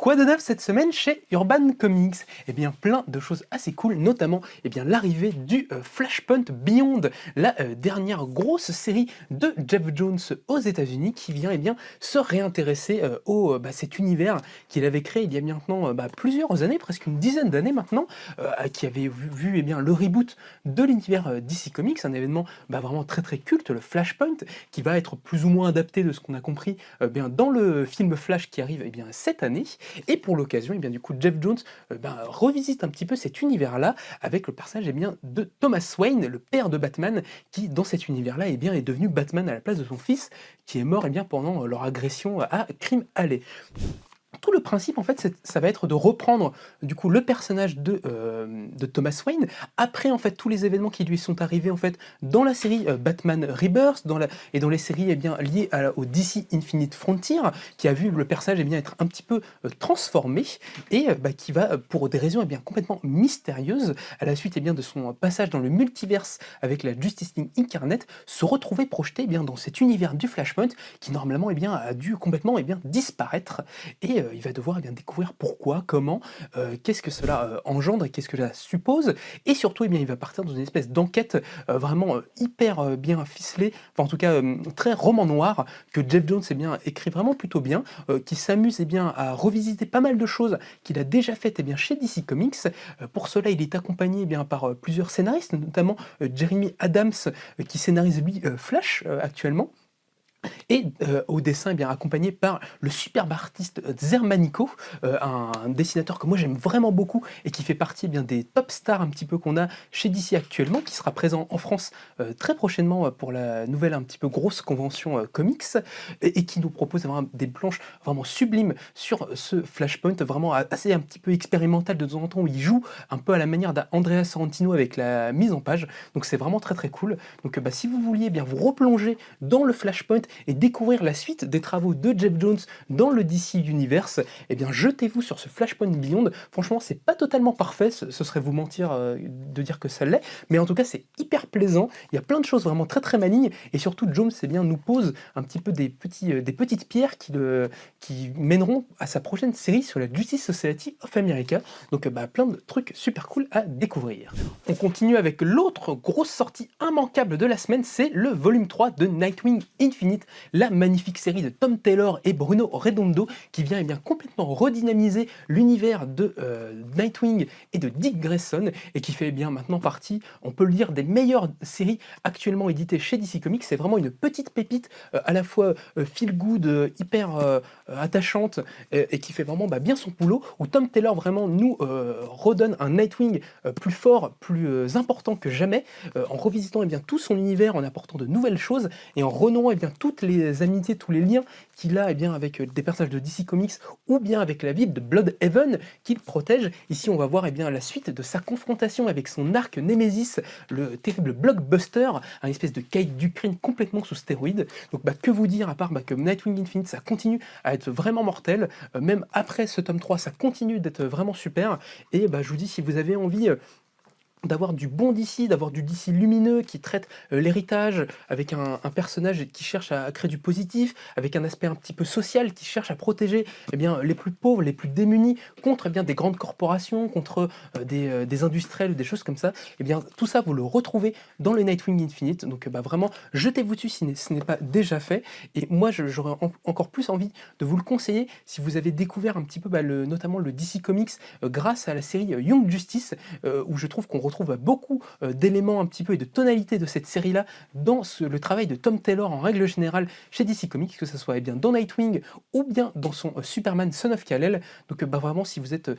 Quoi de neuf cette semaine chez Urban Comics? Eh bien, plein de choses assez cool, notamment l'arrivée du Flashpoint Beyond, la dernière grosse série de Jeff Jones aux États-Unis qui vient se réintéresser au cet univers qu'il avait créé il y a maintenant plusieurs années, presque une dizaine d'années maintenant, qui avait vu le reboot de l'univers DC Comics, un événement vraiment très très culte, le Flashpoint, qui va être plus ou moins adapté de ce qu'on a compris dans le film Flash qui arrive cette année. Et pour l'occasion, du coup, Jeff Jones revisite un petit peu cet univers-là avec le personnage de Thomas Wayne, le père de Batman, qui dans cet univers-là est devenu Batman à la place de son fils, qui est mort pendant leur agression à Crime Alley. Tout le principe, en fait, ça va être de reprendre du coup le personnage de Thomas Wayne après en fait tous les événements qui lui sont arrivés en fait dans la série Batman Rebirth, et dans les séries liées au DC Infinite Frontier, qui a vu le personnage être un petit peu transformé et qui va pour des raisons complètement mystérieuses à la suite de son passage dans le multiverse avec la Justice League Incarnate, se retrouver projeté dans cet univers du Flashpoint qui normalement a dû complètement disparaître. Et il va devoir découvrir pourquoi, comment, qu'est-ce que cela engendre et qu'est-ce que cela suppose. Et surtout, il va partir dans une espèce d'enquête vraiment hyper bien ficelée, enfin en tout cas très roman noir, que Jeff Jones écrit vraiment plutôt bien, qui s'amuse à revisiter pas mal de choses qu'il a déjà faites chez DC Comics. Pour cela, il est accompagné par plusieurs scénaristes, notamment Jeremy Adams, qui scénarise lui Flash actuellement. Et au dessin accompagné par le superbe artiste Zermanico, un dessinateur que moi j'aime vraiment beaucoup et qui fait partie des top stars un petit peu qu'on a chez DC actuellement, qui sera présent en France très prochainement pour la nouvelle un petit peu grosse convention comics, et qui nous propose vraiment des planches vraiment sublimes sur ce Flashpoint, vraiment assez un petit peu expérimental de temps en temps, où il joue un peu à la manière d'Andrea Sorrentino avec la mise en page. Donc c'est vraiment très très cool. Donc si vous vouliez vous replonger dans le Flashpoint et découvrir la suite des travaux de Jeff Jones dans le DC Universe, jetez-vous sur ce Flashpoint Beyond. Franchement, c'est pas totalement parfait, ce serait vous mentir de dire que ça l'est, mais en tout cas, c'est hyper plaisant. Il y a plein de choses vraiment très très malignes, et surtout, Jones nous pose un petit peu des petites pierres qui mèneront à sa prochaine série sur la Justice Society of America. Donc, plein de trucs super cool à découvrir. On continue avec l'autre grosse sortie immanquable de la semaine, c'est le volume 3 de Nightwing Infinite, la magnifique série de Tom Taylor et Bruno Redondo, qui vient complètement redynamiser l'univers de Nightwing et de Dick Grayson, et qui fait maintenant partie, on peut le dire, des meilleures séries actuellement éditées chez DC Comics. C'est vraiment une petite pépite à la fois feel good, hyper attachante, et qui fait vraiment bien son boulot, où Tom Taylor vraiment nous redonne un Nightwing plus fort, plus important que jamais, en revisitant tout son univers, en apportant de nouvelles choses et en renouant toutes les amitiés, tous les liens qu'il a avec des personnages de DC Comics, ou bien avec la ville de Bloodhaven qu'il protège. Ici, on va voir la suite de sa confrontation avec son arc Nemesis, le terrible blockbuster, un espèce de Kate Dukrin complètement sous stéroïdes. Donc que vous dire à part que Nightwing Infinite, ça continue à être vraiment mortel, même après ce tome 3, ça continue d'être vraiment super. Et je vous dis, si vous avez envie d'avoir du bon DC, d'avoir du DC lumineux qui traite l'héritage avec un personnage qui cherche à créer du positif, avec un aspect un petit peu social qui cherche à protéger les plus pauvres, les plus démunis contre des grandes corporations, contre des industriels ou des choses comme ça, tout ça vous le retrouvez dans le Nightwing Infinite. Donc vraiment, jetez-vous dessus si ce n'est pas déjà fait. Et moi j'aurais encore plus envie de vous le conseiller si vous avez découvert un petit peu notamment le DC Comics grâce à la série Young Justice, où je trouve qu'on retrouve beaucoup d'éléments un petit peu et de tonalités de cette série-là dans le travail de Tom Taylor en règle générale chez DC Comics, que ce soit dans Nightwing ou bien dans son Superman Son of Kal-El. Donc vraiment, si vous êtes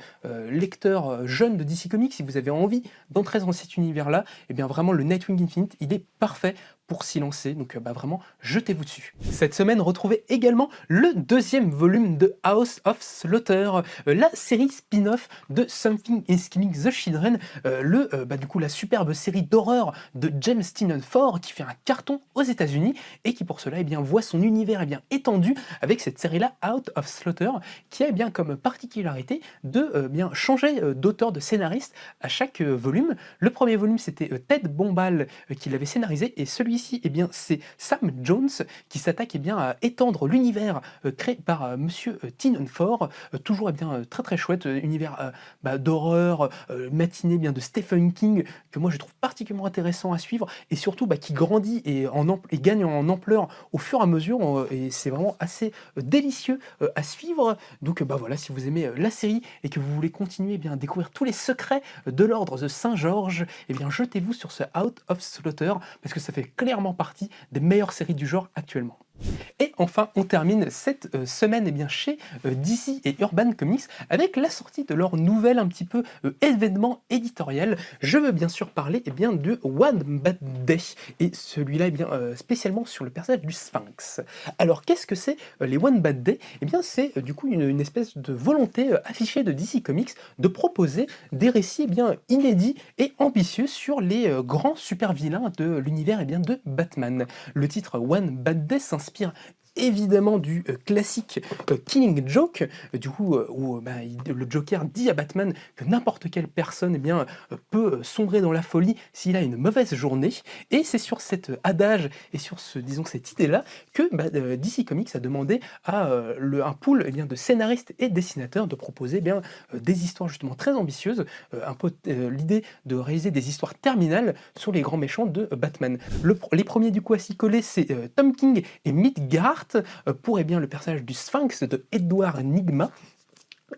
lecteur jeune de DC Comics, si vous avez envie d'entrer dans cet univers-là, vraiment le Nightwing Infinite, il est parfait pour s'y lancer. Donc vraiment, jetez-vous dessus. Cette semaine, retrouvez également le deuxième volume de House of Slaughter, la série spin-off de Something is Killing the Children, du coup la superbe série d'horreur de James Tynion Ford, qui fait un carton aux États-Unis et qui pour cela voit son univers étendu avec cette série-là, Out of Slaughter, qui a comme particularité de changer d'auteur, de scénariste à chaque volume. Le premier volume, c'était Ted Bombal qui l'avait scénarisé, et celui celui-ci, eh bien, c'est Sam Jones qui s'attaque, eh bien, à étendre l'univers créé par Monsieur Tynion Ford, toujours, eh bien, très très chouette, univers d'horreur, matinée bien de Stephen King, que moi je trouve particulièrement intéressant à suivre, et surtout qui grandit et gagne en ampleur au fur et à mesure, et c'est vraiment assez délicieux à suivre. Donc voilà, si vous aimez la série et que vous voulez continuer, eh bien, à découvrir tous les secrets de l'ordre de Saint-Georges, eh bien jetez-vous sur ce Out of Slaughter, parce que ça fait clairement partie des meilleures séries du genre actuellement. Et enfin, on termine cette semaine, eh bien, chez DC et Urban Comics avec la sortie de leur nouvel un petit peu événement éditorial. Je veux bien sûr parler, eh bien, de One Bad Day, et celui-là, eh bien, spécialement sur le personnage du Sphinx. Alors qu'est-ce que c'est les One Bad Day? Eh bien, c'est du coup une espèce de volonté affichée de DC Comics de proposer des récits, eh bien, inédits et ambitieux sur les grands super vilains de l'univers, eh bien, de Batman. Le titre One Bad Day s'inspire évidemment du classique Killing Joke, du coup où le Joker dit à Batman que n'importe quelle personne, eh bien, peut sombrer dans la folie s'il a une mauvaise journée, et c'est sur cet adage et sur cette idée-là que DC Comics a demandé à un pool, eh bien, de scénaristes et dessinateurs de proposer, eh bien, des histoires justement très ambitieuses, un peu l'idée de réaliser des histoires terminales sur les grands méchants de Batman. Les premiers du coup à s'y coller, c'est Tom King et Midgard pour, eh bien, le personnage du Sphinx de Edward Nygma.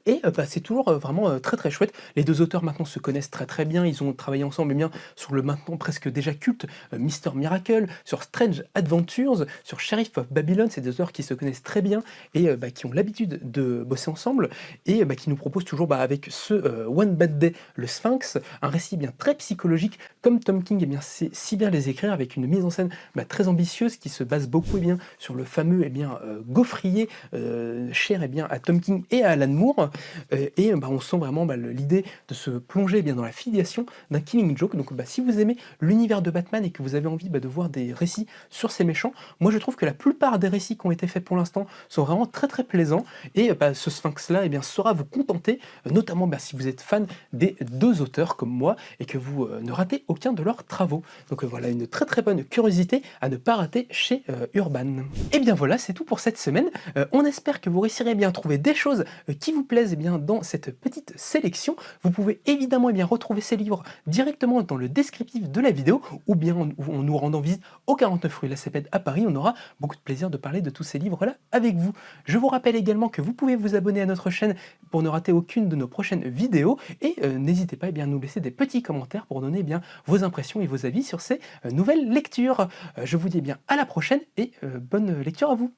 Et c'est toujours vraiment très très chouette. Les deux auteurs maintenant se connaissent très très bien. Ils ont travaillé ensemble, eh bien, sur le maintenant presque déjà culte Mister Miracle, sur Strange Adventures, sur Sheriff of Babylon. C'est des auteurs qui se connaissent très bien et qui ont l'habitude de bosser ensemble, et qui nous proposent toujours avec ce One Bad Day, le Sphinx, un récit bien très psychologique comme Tom King, eh bien, sait si bien les écrire, avec une mise en scène très ambitieuse qui se base beaucoup, eh bien, sur le fameux, eh bien, gaufrier cher, eh bien, à Tom King et à Alan Moore. Et on sent vraiment l'idée de se plonger, eh bien, dans la filiation d'un Killing Joke. Donc si vous aimez l'univers de Batman et que vous avez envie de voir des récits sur ces méchants, moi je trouve que la plupart des récits qui ont été faits pour l'instant sont vraiment très très plaisants, et ce Sphinx-là, eh bien, saura vous contenter, notamment si vous êtes fan des deux auteurs comme moi et que vous ne ratez aucun de leurs travaux. Donc voilà, une très très bonne curiosité à ne pas rater chez Urban. Et bien voilà, c'est tout pour cette semaine. On espère que vous réussirez bien à trouver des choses qui vous plaisent, eh bien, dans cette petite sélection. Vous pouvez évidemment, eh bien, retrouver ces livres directement dans le descriptif de la vidéo, ou bien en nous rendant visite au 49 rue La Cépède à Paris. On aura beaucoup de plaisir de parler de tous ces livres-là avec vous. Je vous rappelle également que vous pouvez vous abonner à notre chaîne pour ne rater aucune de nos prochaines vidéos, et n'hésitez pas, eh bien, à nous laisser des petits commentaires pour donner, eh bien, vos impressions et vos avis sur ces nouvelles lectures. Je vous dis, eh bien, à la prochaine, et bonne lecture à vous.